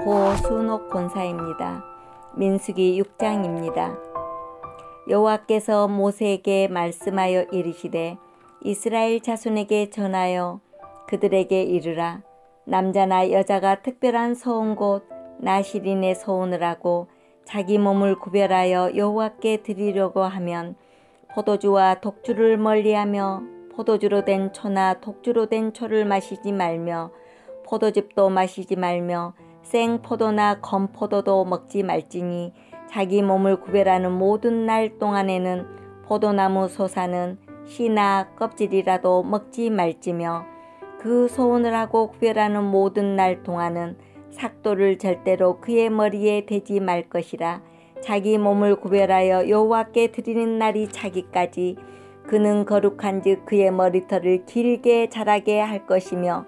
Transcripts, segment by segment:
고 수녹 본사입니다. 민수기 6장입니다. 여호와께서 모세에게 말씀하여 이르시되 이스라엘 자손에게 전하여 그들에게 이르라. 남자나 여자가 특별한 소원 곧 나실인의 소원을 하고 자기 몸을 구별하여 여호와께 드리려고 하면 포도주와 독주를 멀리하며 포도주로 된 초나 독주로 된 초를 마시지 말며 포도즙도 마시지 말며 생포도나 건포도도 먹지 말지니 자기 몸을 구별하는 모든 날 동안에는 포도나무 솟아는 씨나 껍질이라도 먹지 말지며 그 소원을 하고 구별하는 모든 날 동안은 삭도를 절대로 그의 머리에 대지 말 것이라. 자기 몸을 구별하여 여호와께 드리는 날이 차기까지 그는 거룩한즉 그의 머리털을 길게 자라게 할 것이며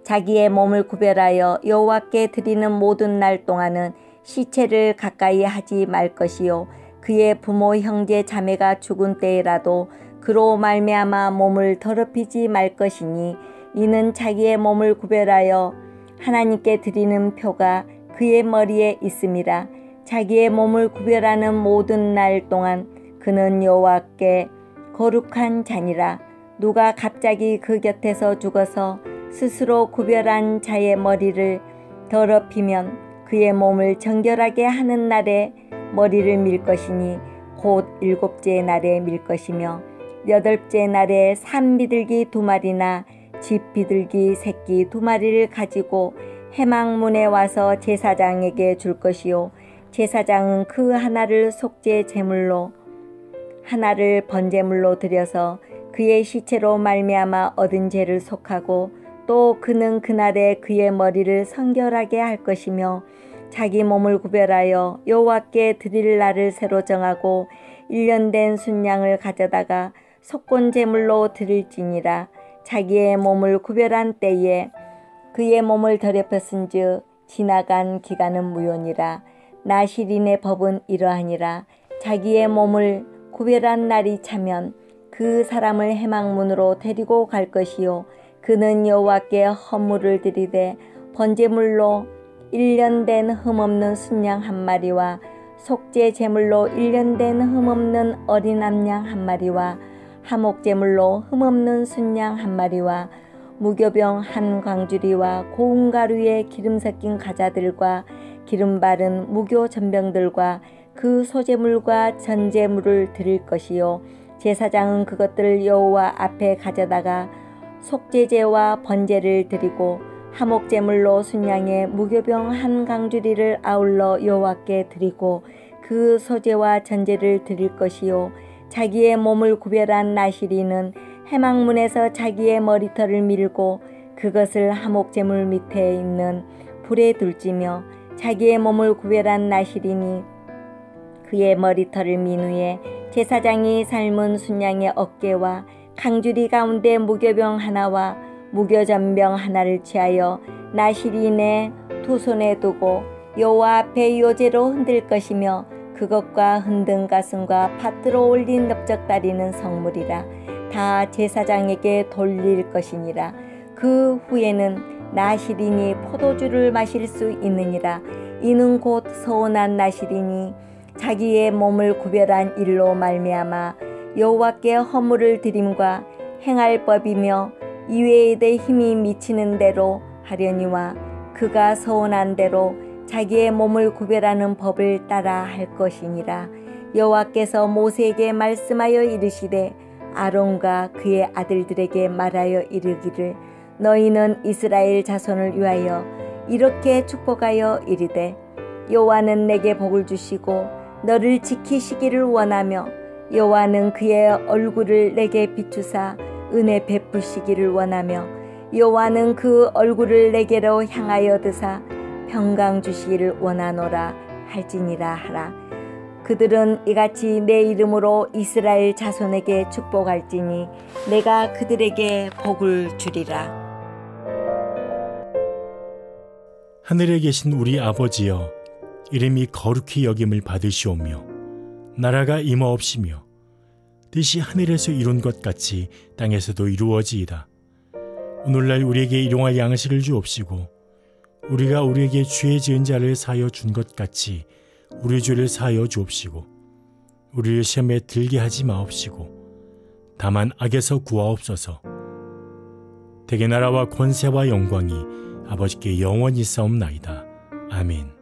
자기의 몸을 구별하여 여호와께 드리는 모든 날 동안은 시체를 가까이 하지 말 것이요 그의 부모 형제 자매가 죽은 때에라도 그로 말미암아 몸을 더럽히지 말 것이니 이는 자기의 몸을 구별하여 하나님께 드리는 표가 그의 머리에 있음이라. 자기의 몸을 구별하는 모든 날 동안 그는 여호와께 거룩한 자니라. 누가 갑자기 그 곁에서 죽어서 스스로 구별한 자의 머리를 더럽히면 그의 몸을 정결하게 하는 날에 머리를 밀 것이니 곧 7째 날에 밀 것이며 8째 날에 산비둘기 2마리나 집비둘기 새끼 2마리를 가지고 회막문에 와서 제사장에게 줄 것이요 제사장은 그 하나를 속죄 제물로 하나를 번제물로 드려서 그의 시체로 말미암아 얻은 죄를 속하고 또 그는 그날에 그의 머리를 성결하게 할 것이며 자기 몸을 구별하여 여호와께 드릴 날을 새로 정하고 1년 된 순양을 가져다가 속건 제물로 드릴지니라. 자기의 몸을 구별한 때에 그의 몸을 더럽혔은즉 지나간 기간은 무효니라. 나실인의 법은 이러하니라. 자기의 몸을 구별한 날이 차면 그 사람을 회막문으로 데리고 갈 것이요 그는 여호와께 헌물을 드리되 번제물로 1년 된 흠없는 순양 1마리와 속죄 제물로 1년 된 흠없는 어린 암양 1마리와 화목제물로 흠없는 순양 1마리와 무교병 1광주리와 고운 가루에 기름 섞인 가자들과 기름 바른 무교 전병들과 그 소제물과 전제물을 드릴 것이요 제사장은 그것들을 여호와 앞에 가져다가 속죄제와 번제를 드리고 화목제물로 순양의 무교병 1광주리를 아울러 여호와께 드리고 그 소제와 전제를 드릴 것이요 자기의 몸을 구별한 나실인은 회막문에서 자기의 머리털을 밀고 그것을 화목제물 밑에 있는 불에 둘지며 자기의 몸을 구별한 나실인이 그의 머리털을 민 후에 제사장이 삶은 순양의 어깨와 강주리 가운데 무교병 하나와 무교전병 하나를 취하여 나실인의 두 손에 두고 여호와 앞에 요제로 흔들 것이며 그것과 흔든 가슴과 팥들어 올린 넓적다리는 성물이라. 다 제사장에게 돌릴 것이니라. 그 후에는 나실인이 포도주를 마실 수 있느니라. 이는 곧 서운한 나실인이 자기의 몸을 구별한 일로 말미암아 여호와께 헌물을 드림과 행할 법이며 이외에 내 힘이 미치는 대로 하려니와 그가 서운한 대로 자기의 몸을 구별하는 법을 따라 할 것이니라. 여호와께서 모세에게 말씀하여 이르시되 아론과 그의 아들들에게 말하여 이르기를 너희는 이스라엘 자손을 위하여 이렇게 축복하여 이르되 여호와는 내게 복을 주시고 너를 지키시기를 원하며 여호와는 그의 얼굴을 내게 비추사 은혜 베푸시기를 원하며 여호와는 그 얼굴을 내게로 향하여 드사 평강 주시기를 원하노라 할지니라 하라. 그들은 이같이 내 이름으로 이스라엘 자손에게 축복할지니 내가 그들에게 복을 주리라. 하늘에 계신 우리 아버지여, 이름이 거룩히 여김을 받으시오며 나라가 임하옵시며 뜻이 하늘에서 이룬 것 같이 땅에서도 이루어지이다. 오늘날 우리에게 일용할 양식을 주옵시고 우리가 우리에게 죄 지은 자를 사하여 준 것 같이 우리 죄를 사하여 주옵시고 우리를 시험에 들게 하지 마옵시고 다만 악에서 구하옵소서. 대개 나라와 권세와 영광이 아버지께 영원히 있사옵나이다. 아멘.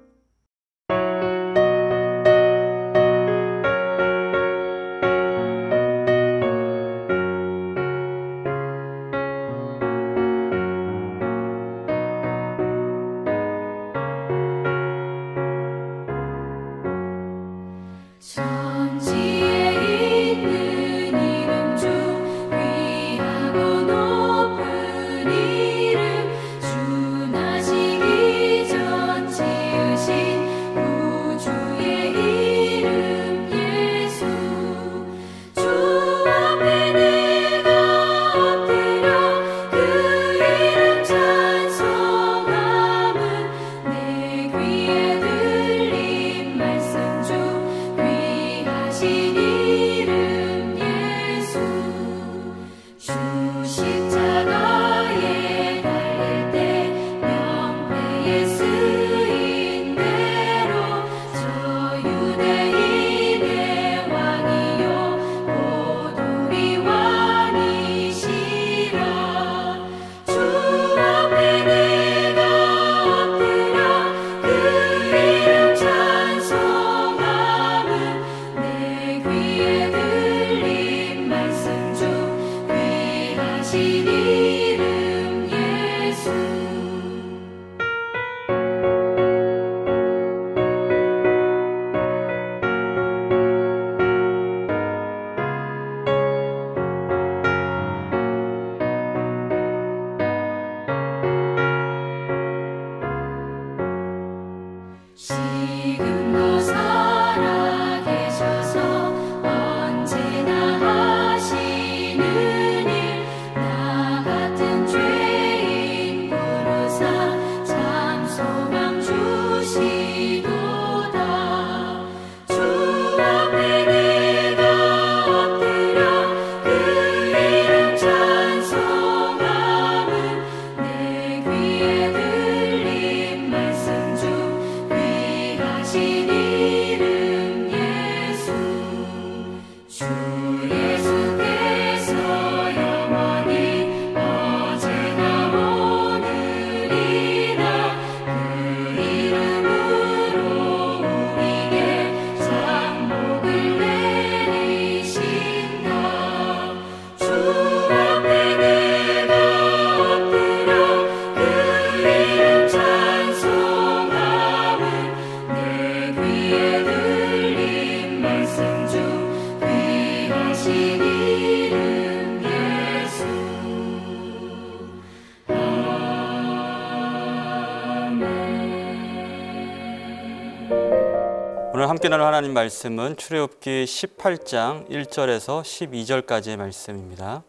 오늘 함께 나눌 하나님 말씀은 출애굽기 18장 1절에서 12절까지의 말씀입니다.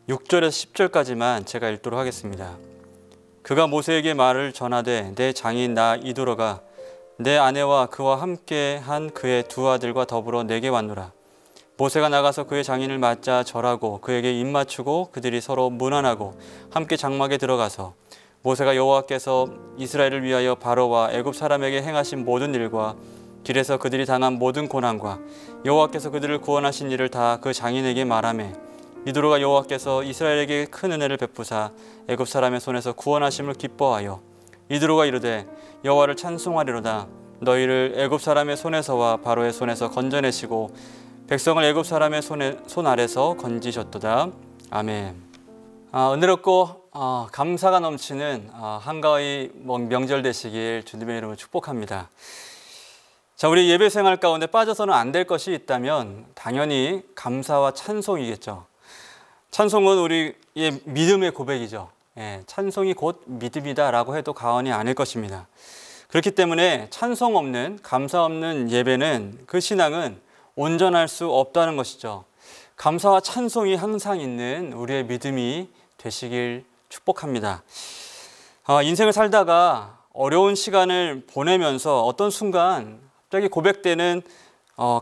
6절에서 10절까지만 제가 읽도록 하겠습니다. 그가 모세에게 말을 전하되 내 장인 나 이두로가 내 아내와 그와 함께 한 그의 두 아들과 더불어 내게 왔노라. 모세가 나가서 그의 장인을 맞자 절하고 그에게 입맞추고 그들이 서로 문안하고 함께 장막에 들어가서 모세가 여호와께서 이스라엘을 위하여 바로와 애굽 사람에게 행하신 모든 일과 길에서 그들이 당한 모든 고난과 여호와께서 그들을 구원하신 일을 다 그 장인에게 말하매 이두로가 여호와께서 이스라엘에게 큰 은혜를 베푸사 애굽 사람의 손에서 구원하심을 기뻐하여 이두로가 이르되 여호와를 찬송하리로다. 너희를 애굽 사람의 손에서와 바로의 손에서 건져내시고 백성을 애굽 사람의 손 아래서 건지셨도다. 아멘. 은혜롭고 감사가 넘치는 한가위 명절 되시길 주님의 이름으로 축복합니다. 자, 우리 예배 생활 가운데 빠져서는 안 될 것이 있다면 당연히 감사와 찬송이겠죠. 찬송은 우리의 믿음의 고백이죠. 찬송이 곧 믿음이다라고 해도 과언이 아닐 것입니다. 그렇기 때문에 찬송 없는, 감사 없는 예배는 그 신앙은 온전할 수 없다는 것이죠. 감사와 찬송이 항상 있는 우리의 믿음이 되시길 축복합니다. 인생을 살다가 어려운 시간을 보내면서 어떤 순간 갑자기 고백되는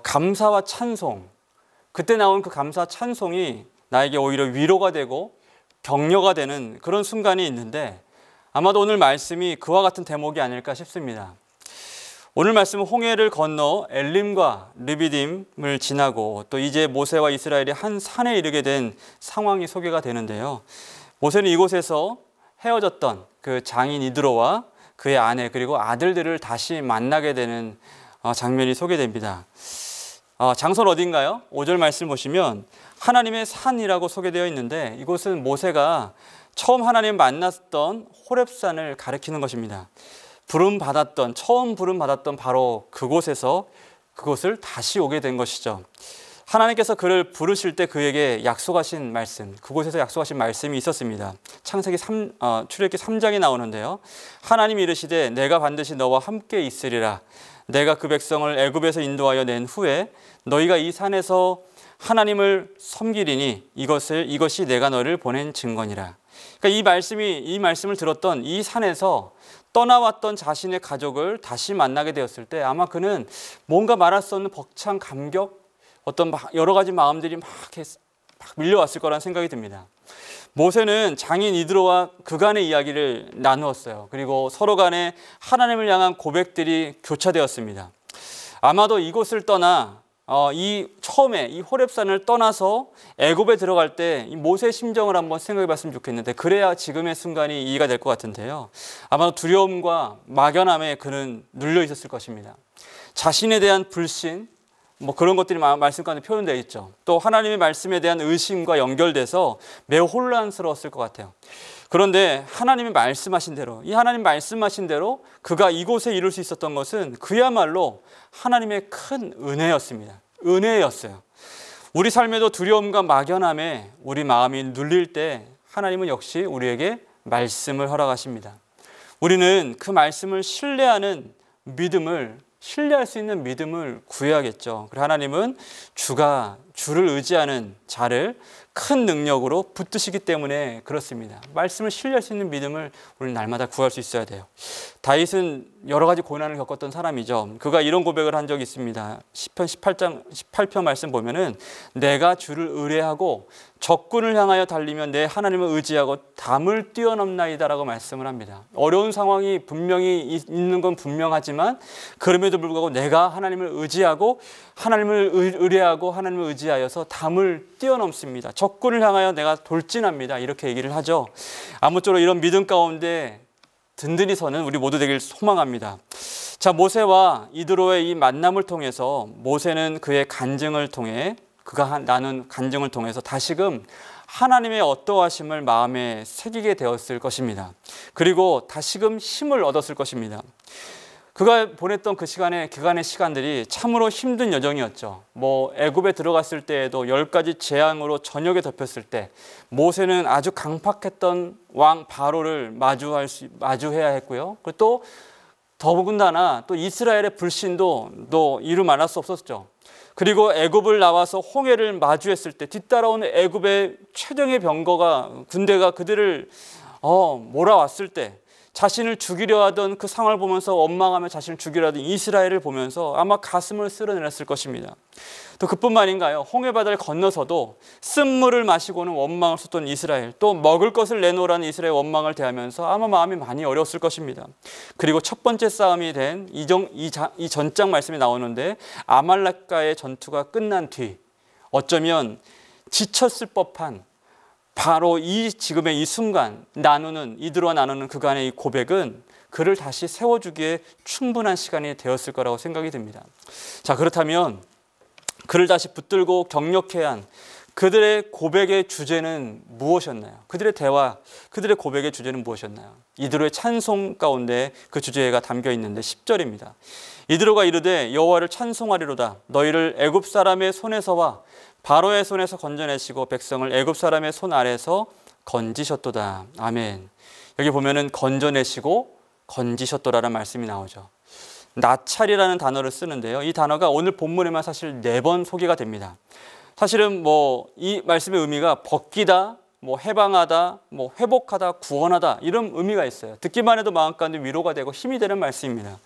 감사와 찬송, 그때 나온 그 감사와 찬송이 나에게 오히려 위로가 되고 격려가 되는 그런 순간이 있는데 아마도 오늘 말씀이 그와 같은 대목이 아닐까 싶습니다. 오늘 말씀은 홍해를 건너 엘림과 르비딤을 지나고 또 이제 모세와 이스라엘이 한 산에 이르게 된 상황이 소개가 되는데요. 모세는 이곳에서 헤어졌던 그 장인 이드로와 그의 아내 그리고 아들들을 다시 만나게 되는 장면이 소개됩니다. 장소는 어딘가요? 5절 말씀 보시면 하나님의 산이라고 소개되어 있는데 이곳은 모세가 처음 하나님 만났던 호렙산을 가리키는 것입니다. 처음 부름 받았던 바로 그곳을 다시 오게 된 것이죠. 하나님께서 그를 부르실 때 그에게 약속하신 말씀, 그곳에서 약속하신 말씀이 있었습니다. 출애굽기 3장이 나오는데요. 하나님이 이르시되 내가 반드시 너와 함께 있으리라. 내가 그 백성을 애굽에서 인도하여 낸 후에 너희가 이 산에서 하나님을 섬기리니 이것이 내가 너를 보낸 증거니라. 그러니까 이 말씀을 들었던 이 산에서 떠나왔던 자신의 가족을 다시 만나게 되었을 때 아마 그는 뭔가 말할 수 없는 벅찬 감격, 어떤 여러 가지 마음들이 막 밀려왔을 거라는 생각이 듭니다. 모세는 장인 이드로와 그간의 이야기를 나누었어요. 그리고 서로 간에 하나님을 향한 고백들이 교차되었습니다. 아마도 이곳을 떠나 처음에 이 호렙산을 떠나서 애굽에 들어갈 때 이 모세의 심정을 한번 생각해 봤으면 좋겠는데 그래야 지금의 순간이 이해가 될 것 같은데요. 아마 두려움과 막연함에 그는 눌려 있었을 것입니다. 자신에 대한 불신, 그런 것들이 말씀 가운데 표현되어 있죠. 또 하나님의 말씀에 대한 의심과 연결돼서 매우 혼란스러웠을 것 같아요. 그런데 하나님이 말씀하신 대로, 이 하나님 말씀하신 대로 그가 이곳에 이룰 수 있었던 것은 그야말로 하나님의 큰 은혜였습니다. 은혜였어요. 우리 삶에도 두려움과 막연함에 우리 마음이 눌릴 때 하나님은 역시 우리에게 말씀을 허락하십니다. 우리는 그 말씀을 신뢰할 수 있는 믿음을 구해야겠죠. 그리고 하나님은 주를 의지하는 자를 큰 능력으로 붙드시기 때문에 그렇습니다. 말씀을 신뢰할 수 있는 믿음을 우리 날마다 구할 수 있어야 돼요. 다윗은 여러 가지 고난을 겪었던 사람이죠. 그가 이런 고백을 한 적이 있습니다. 시편 18편 말씀 보면은 내가 주를 의뢰하고 적군을 향하여 달리면 내 하나님을 의지하고 담을 뛰어넘나이다라고 말씀을 합니다. 어려운 상황이 분명히 있는 건 분명하지만 그럼에도 불구하고 내가 하나님을 의지하고 하나님을 의뢰하고 하나님을 의지하여서 담을 뛰어넘습니다. 적군을 향하여 내가 돌진합니다. 이렇게 얘기를 하죠. 아무쪼록 이런 믿음 가운데 든든히 서는 우리 모두 되길 소망합니다. 자, 모세와 이드로의 이 만남을 통해서 모세는 그의 간증을 통해 그가 나눈 간증을 통해서 다시금 하나님의 어떠하심을 마음에 새기게 되었을 것입니다. 그리고 다시금 힘을 얻었을 것입니다. 그가 보냈던 그간의 시간들이 참으로 힘든 여정이었죠. 애굽에 들어갔을 때에도 10가지 재앙으로 저녁에 덮였을 때 모세는 아주 강팍했던 왕 바로를 마주해야 했고요. 그리고 또 더군다나 또 이스라엘의 불신도 이루 말할 수 없었죠. 그리고 애굽을 나와서 홍해를 마주했을 때 뒤따라오는 애굽의 최정예 군대가 그들을 몰아왔을 때 자신을 죽이려 하던 그 상황을 보면서 원망하며 자신을 죽이려 하던 이스라엘을 보면서 아마 가슴을 쓸어내렸을 것입니다. 또 그뿐만인가요? 홍해바다를 건너서도 쓴물을 마시고는 원망을 쏟던 이스라엘, 또 먹을 것을 내놓으라는 이스라엘 원망을 대하면서 아마 마음이 많이 어려웠을 것입니다. 그리고 첫 번째 싸움이 된 이 전장 말씀이 나오는데 아말렉과의 전투가 끝난 뒤 어쩌면 지쳤을 법한 바로 지금의 이 순간 이드로와 나누는 그간의 이 고백은 그를 다시 세워주기에 충분한 시간이 되었을 거라고 생각이 듭니다. 자, 그렇다면 그를 다시 붙들고 격려해야 한 그들의 고백의 주제는 무엇이었나요? 그들의 고백의 주제는 무엇이었나요? 이드로의 찬송 가운데 그 주제가 담겨 있는데 10절입니다. 이드로가 이르되 여호와를 찬송하리로다. 너희를 애굽 사람의 손에서와 바로의 손에서 건져내시고 백성을 애굽 사람의 손 아래서 건지셨도다. 아멘. 여기 보면은 건져내시고 건지셨도라는 말씀이 나오죠. 나찰이라는 단어를 쓰는데요. 이 단어가 오늘 본문에만 사실 4번 소개가 됩니다. 사실은 이 말씀의 의미가 벗기다, 해방하다, 회복하다, 구원하다 이런 의미가 있어요. 듣기만 해도 마음 가운데 위로가 되고 힘이 되는 말씀입니다.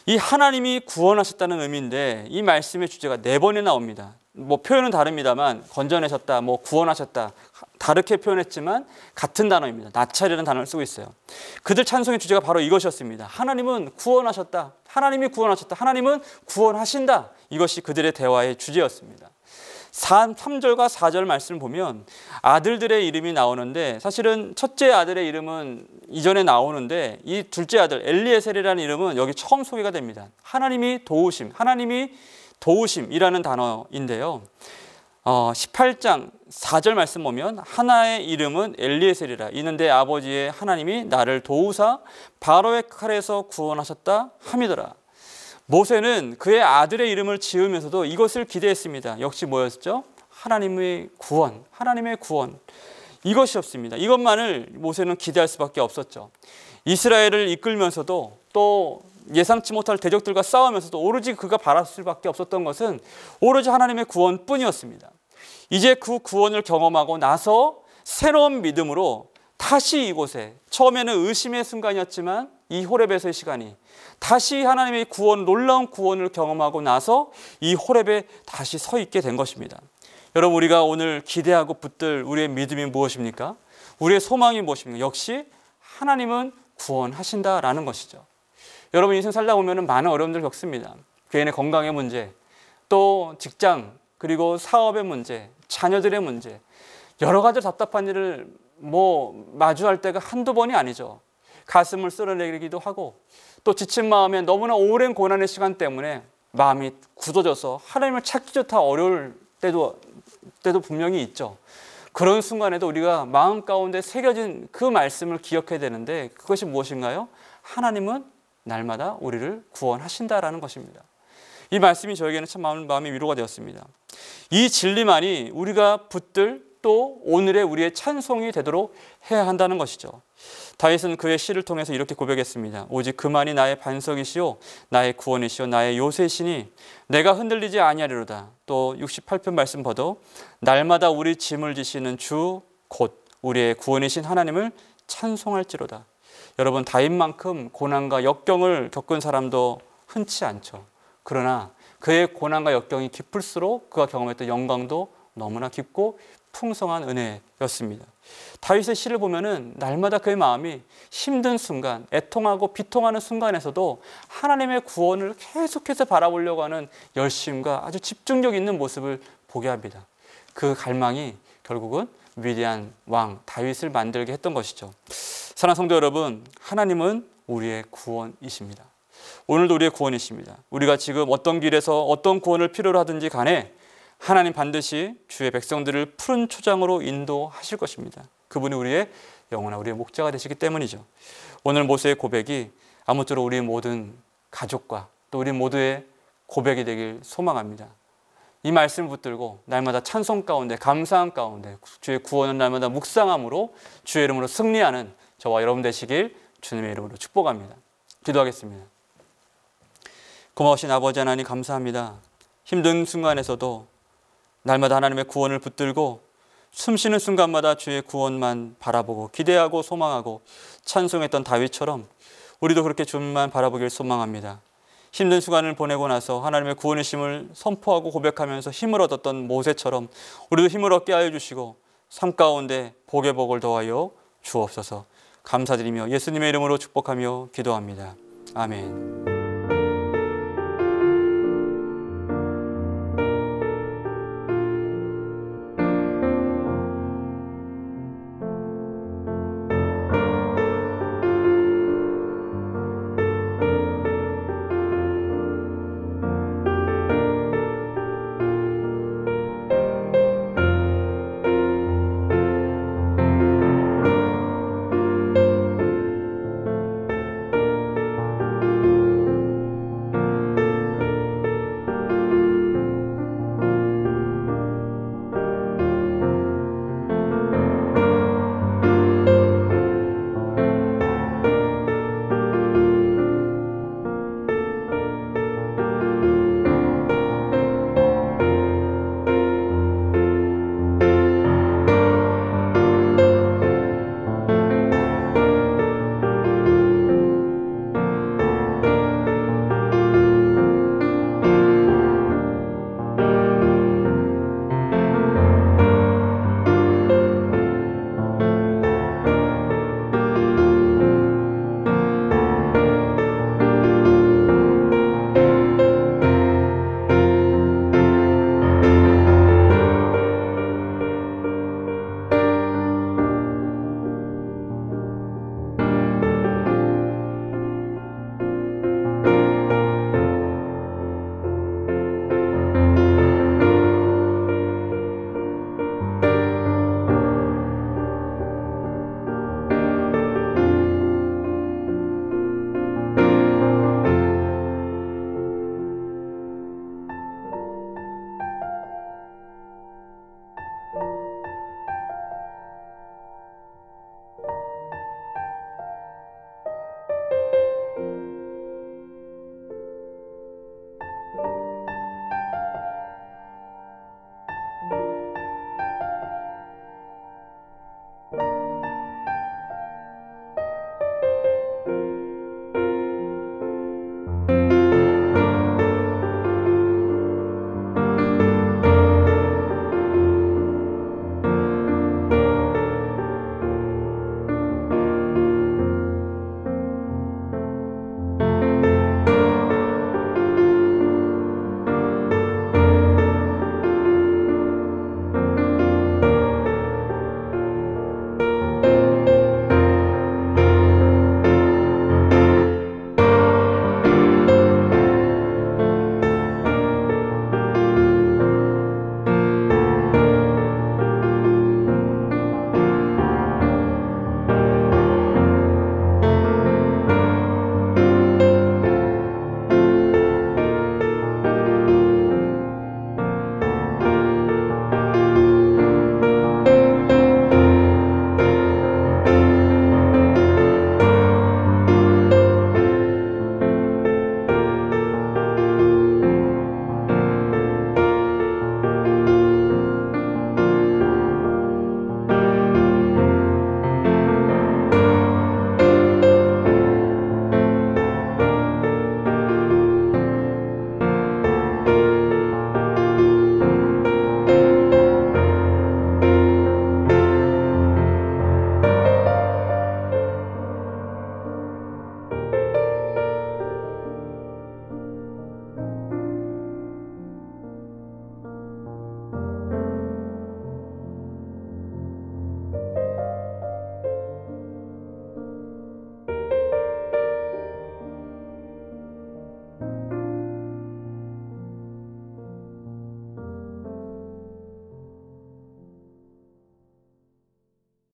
이 하나님이 구원하셨다는 의미인데 이 말씀의 주제가 4번에 나옵니다. 뭐 표현은 다릅니다만 건져내셨다, 뭐 구원하셨다 다르게 표현했지만 같은 단어입니다. 나찰이라는 단어를 쓰고 있어요. 그들 찬송의 주제가 바로 이것이었습니다. 하나님은 구원하셨다. 하나님이 구원하셨다. 하나님은 구원하신다. 이것이 그들의 대화의 주제였습니다. 3절과 4절 말씀을 보면 아들들의 이름이 나오는데 사실은 첫째 아들의 이름은 이전에 나오는데 이 둘째 아들 엘리에셀이라는 이름은 여기 처음 소개가 됩니다. 하나님이 도우심, 하나님이 도우심이라는 단어인데요. 18장 4절 말씀 보면 하나의 이름은 엘리에셀이라. 이는 내 아버지의 하나님이 나를 도우사 바로의 칼에서 구원하셨다 함이더라. 모세는 그의 아들의 이름을 지으면서도 이것을 기대했습니다. 역시 뭐였죠? 하나님의 구원, 하나님의 구원. 이것이었습니다. 이것만을 모세는 기대할 수밖에 없었죠. 이스라엘을 이끌면서도 또 예상치 못할 대적들과 싸우면서도 오로지 그가 바랄 수밖에 없었던 것은 오로지 하나님의 구원뿐이었습니다. 이제 그 구원을 경험하고 나서 새로운 믿음으로 다시 이곳에, 처음에는 의심의 순간이었지만 이 호렙에서의 시간이 다시 하나님의 구원, 놀라운 구원을 경험하고 나서 이 호렙에 다시 서 있게 된 것입니다. 여러분, 우리가 오늘 기대하고 붙들 우리의 믿음이 무엇입니까? 우리의 소망이 무엇입니까? 역시 하나님은 구원하신다라는 것이죠. 여러분, 인생 살다 보면 많은 어려움들을 겪습니다. 개인의 건강의 문제, 또 직장, 그리고 사업의 문제, 자녀들의 문제, 여러 가지 답답한 일을 마주할 때가 한두 번이 아니죠. 가슴을 쓸어내기도 하고 또 지친 마음에 너무나 오랜 고난의 시간 때문에 마음이 굳어져서 하나님을 찾기조차 어려울 때도 분명히 있죠. 그런 순간에도 우리가 마음 가운데 새겨진 그 말씀을 기억해야 되는데 그것이 무엇인가요? 하나님은 날마다 우리를 구원하신다라는 것입니다. 이 말씀이 저에게는 참 마음의 위로가 되었습니다. 이 진리만이 우리가 붙들 또 오늘의 우리의 찬송이 되도록 해야 한다는 것이죠. 다윗은 그의 시를 통해서 이렇게 고백했습니다. 오직 그만이 나의 반석이시오 나의 구원이시오 나의 요새시니 내가 흔들리지 아니하리로다. 또 68편 말씀 봐도 날마다 우리 짐을 지시는 주 곧 우리의 구원이신 하나님을 찬송할지로다. 여러분, 다윗만큼 고난과 역경을 겪은 사람도 흔치 않죠. 그러나 그의 고난과 역경이 깊을수록 그가 경험했던 영광도 너무나 깊고 풍성한 은혜였습니다. 다윗의 시를 보면은 날마다 그의 마음이 힘든 순간, 애통하고 비통하는 순간에서도 하나님의 구원을 계속해서 바라보려고 하는 열심과 아주 집중력 있는 모습을 보게 합니다. 그 갈망이 결국은 위대한 왕 다윗을 만들게 했던 것이죠. 사랑하는 성도 여러분, 하나님은 우리의 구원이십니다. 오늘도 우리의 구원이십니다. 우리가 지금 어떤 길에서 어떤 구원을 필요로 하든지 간에 하나님 반드시 주의 백성들을 푸른 초장으로 인도하실 것입니다. 그분이 우리의 영원한 우리의 목자가 되시기 때문이죠. 오늘 모세의 고백이 아무쪼록 우리 모든 가족과 또 우리 모두의 고백이 되길 소망합니다. 이 말씀을 붙들고 날마다 찬송 가운데 감사함 가운데 주의 구원은 날마다 묵상함으로 주의 이름으로 승리하는 저와 여러분 되시길 주님의 이름으로 축복합니다. 기도하겠습니다. 고마우신 아버지 하나님 감사합니다. 힘든 순간에서도 날마다 하나님의 구원을 붙들고 숨쉬는 순간마다 주의 구원만 바라보고 기대하고 소망하고 찬송했던 다윗처럼 우리도 그렇게 주님만 바라보길 소망합니다. 힘든 시간을 보내고 나서 하나님의 구원이심을 선포하고 고백하면서 힘을 얻었던 모세처럼 우리도 힘을 얻게 하여 주시고 삶 가운데 복의 복을 더하여 주옵소서. 감사드리며 예수님의 이름으로 축복하며 기도합니다. 아멘.